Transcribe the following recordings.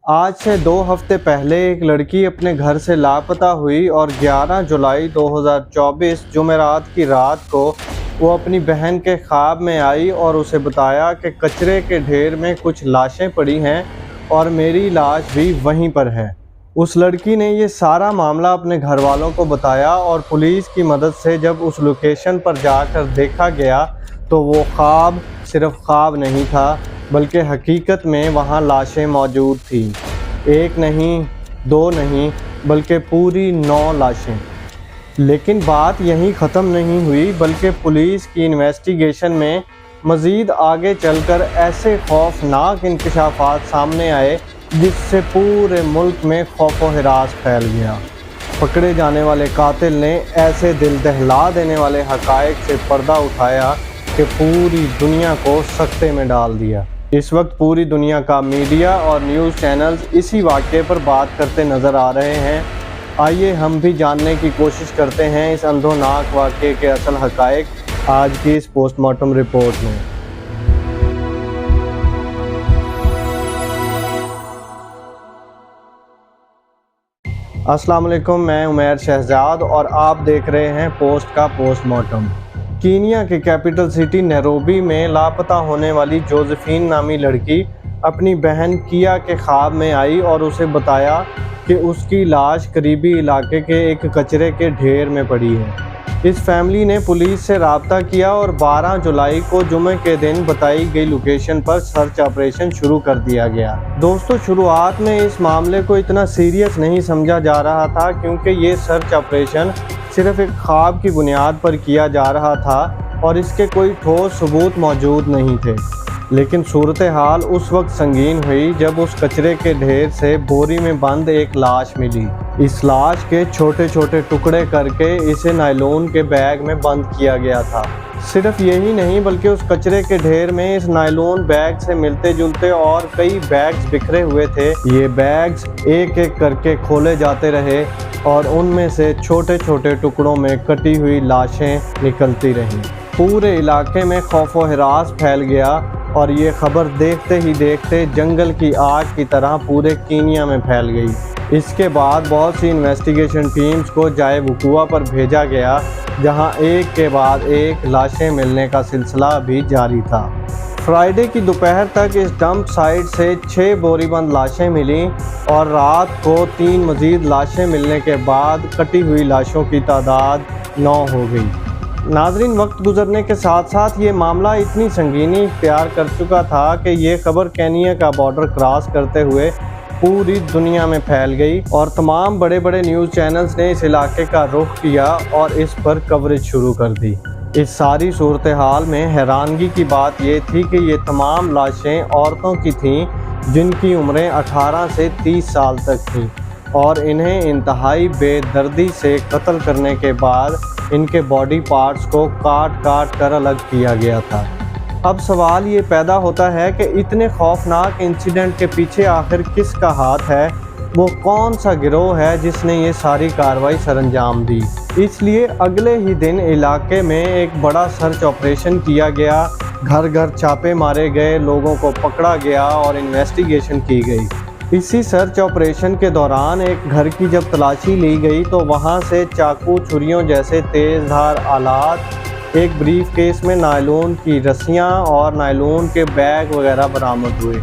آج سے 2 ہفتے پہلے ایک لڑکی اپنے گھر سے لاپتہ ہوئی اور 11 جولائی 2024 جمعرات کی رات کو وہ اپنی بہن کے خواب میں آئی اور اسے بتایا کہ کچرے کے ڈھیر میں کچھ لاشیں پڑی ہیں اور میری لاش بھی وہیں پر ہے۔ اس لڑکی نے یہ سارا معاملہ اپنے گھر والوں کو بتایا اور پولیس کی مدد سے جب اس لوکیشن پر جا کر دیکھا گیا تو وہ خواب صرف خواب نہیں تھا بلکہ حقیقت میں وہاں لاشیں موجود تھیں۔ 1 نہیں، 2 نہیں، بلکہ پوری 9 لاشیں۔ لیکن بات یہیں ختم نہیں ہوئی بلکہ پولیس کی انویسٹیگیشن میں مزید آگے چل کر ایسے خوفناک انکشافات سامنے آئے جس سے پورے ملک میں خوف و ہراس پھیل گیا۔ پکڑے جانے والے قاتل نے ایسے دل دہلا دینے والے حقائق سے پردہ اٹھایا کہ پوری دنیا کو سکتے میں ڈال دیا۔ اس وقت پوری دنیا کا میڈیا اور نیوز چینلز اسی واقعے پر بات کرتے نظر آ رہے ہیں۔ آئیے ہم بھی جاننے کی کوشش کرتے ہیں اس اندھوناک واقعے کے اصل حقائق آج کی اس پوسٹ مارٹم رپورٹ میں۔ السلام علیکم، میں عمیر شہزاد اور آپ دیکھ رہے ہیں پوسٹ کا پوسٹ مارٹم۔ کینیا کی کیپٹل سٹی نیروبی میں لاپتہ ہونے والی جوزفین نامی لڑکی اپنی بہن کیا کے خواب میں آئی اور اسے بتایا کہ اس کی لاش قریبی علاقے کے ایک کچرے کے ڈھیر میں پڑی ہے۔ اس فیملی نے پولیس سے رابطہ کیا اور 12 جولائی کو جمعے کے دن بتائی گئی لوکیشن پر سرچ آپریشن شروع کر دیا گیا۔ دوستو، شروعات میں اس معاملے کو اتنا سیریس نہیں سمجھا جا رہا تھا کیونکہ یہ سرچ آپریشن صرف ایک خواب کی بنیاد پر کیا جا رہا تھا اور اس کے کوئی ٹھوس ثبوت موجود نہیں تھے۔ لیکن صورتحال اس وقت سنگین ہوئی جب اس کچرے کے ڈھیر سے بوری میں بند ایک لاش ملی۔ اس لاش کے چھوٹے چھوٹے ٹکڑے کر کے اسے نائلون کے بیگ میں بند کیا گیا تھا۔ صرف یہی نہیں بلکہ اس کچرے کے ڈھیر میں اس نائلون بیگ سے ملتے جلتے اور کئی بیگز بکھرے ہوئے تھے۔ یہ بیگز ایک ایک کر کے کھولے جاتے رہے اور ان میں سے چھوٹے چھوٹے ٹکڑوں میں کٹی ہوئی لاشیں نکلتی رہیں۔ پورے علاقے میں خوف و ہراس پھیل گیا اور یہ خبر دیکھتے ہی دیکھتے جنگل کی آگ کی طرح پورے کینیا میں پھیل گئی۔ اس کے بعد بہت سی انویسٹیگیشن ٹیمز کو جائے وقوع پر بھیجا گیا جہاں ایک کے بعد ایک لاشیں ملنے کا سلسلہ بھی جاری تھا۔ فرائیڈے کی دوپہر تک اس ڈمپ سائٹ سے 6 بوری بند لاشیں ملیں اور رات کو 3 مزید لاشیں ملنے کے بعد کٹی ہوئی لاشوں کی تعداد 9 ہو گئی۔ ناظرین، وقت گزرنے کے ساتھ ساتھ یہ معاملہ اتنی سنگینی اختیار کر چکا تھا کہ یہ خبر کینیا کا بارڈر کراس کرتے ہوئے پوری دنیا میں پھیل گئی اور تمام بڑے بڑے نیوز چینلز نے اس علاقے کا رخ کیا اور اس پر کوریج شروع کر دی۔ اس ساری صورتحال میں حیرانگی کی بات یہ تھی کہ یہ تمام لاشیں عورتوں کی تھیں جن کی عمریں 18 سے 30 سال تک تھیں اور انہیں انتہائی بے دردی سے قتل کرنے کے بعد ان کے باڈی پارٹس کو کاٹ کاٹ کر الگ کیا گیا تھا۔ اب سوال یہ پیدا ہوتا ہے کہ اتنے خوفناک انسیڈنٹ کے پیچھے آخر کس کا ہاتھ ہے؟ وہ کون سا گروہ ہے جس نے یہ ساری کارروائی سر انجام دی؟ اس لیے اگلے ہی دن علاقے میں ایک بڑا سرچ آپریشن کیا گیا، گھر گھر چھاپے مارے گئے، لوگوں کو پکڑا گیا اور انویسٹیگیشن کی گئی۔ اسی سرچ آپریشن کے دوران ایک گھر کی جب تلاشی لی گئی تو وہاں سے چاقو، چھریوں جیسے تیز دھار آلات، ایک بریف کیس میں نائلون کی رسیاں اور نائلون کے بیگ وغیرہ برآمد ہوئے۔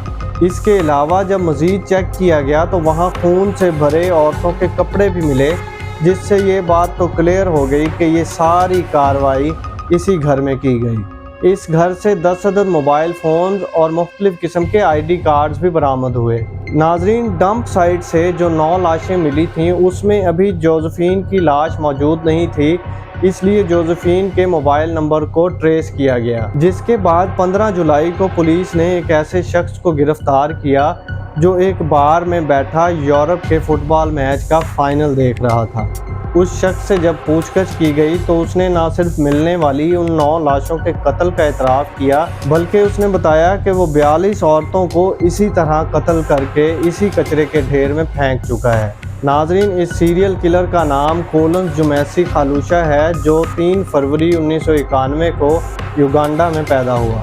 اس کے علاوہ جب مزید چیک کیا گیا تو وہاں خون سے بھرے عورتوں کے کپڑے بھی ملے، جس سے یہ بات تو کلیئر ہو گئی کہ یہ ساری کارروائی اسی گھر میں کی گئی۔ اس گھر سے 10 عدد موبائل فونز اور مختلف قسم کے ID کارڈز بھی برآمد ہوئے۔ ناظرین، ڈمپ سائٹ سے جو 9 لاشیں ملی تھیں اس میں ابھی جوزفین کی لاش موجود نہیں تھی، اس لیے جوزفین کے موبائل نمبر کو ٹریس کیا گیا، جس کے بعد 15 جولائی کو پولیس نے ایک ایسے شخص کو گرفتار کیا جو ایک بار میں بیٹھا یورپ کے فٹ بال میچ کا فائنل دیکھ رہا تھا۔ اس شخص سے جب پوچھ گچھ کی گئی تو اس نے نہ صرف ملنے والی ان 9 لاشوں کے قتل کا اعتراف کیا بلکہ اس نے بتایا کہ وہ 42 عورتوں کو اسی طرح قتل کر کے اسی کچرے کے ڈھیر میں پھینک چکا ہے۔ ناظرین، اس سیریل کلر کا نام کولنز جومیسی خالوشا ہے جو 3 فروری 1991 کو یوگانڈا میں پیدا ہوا۔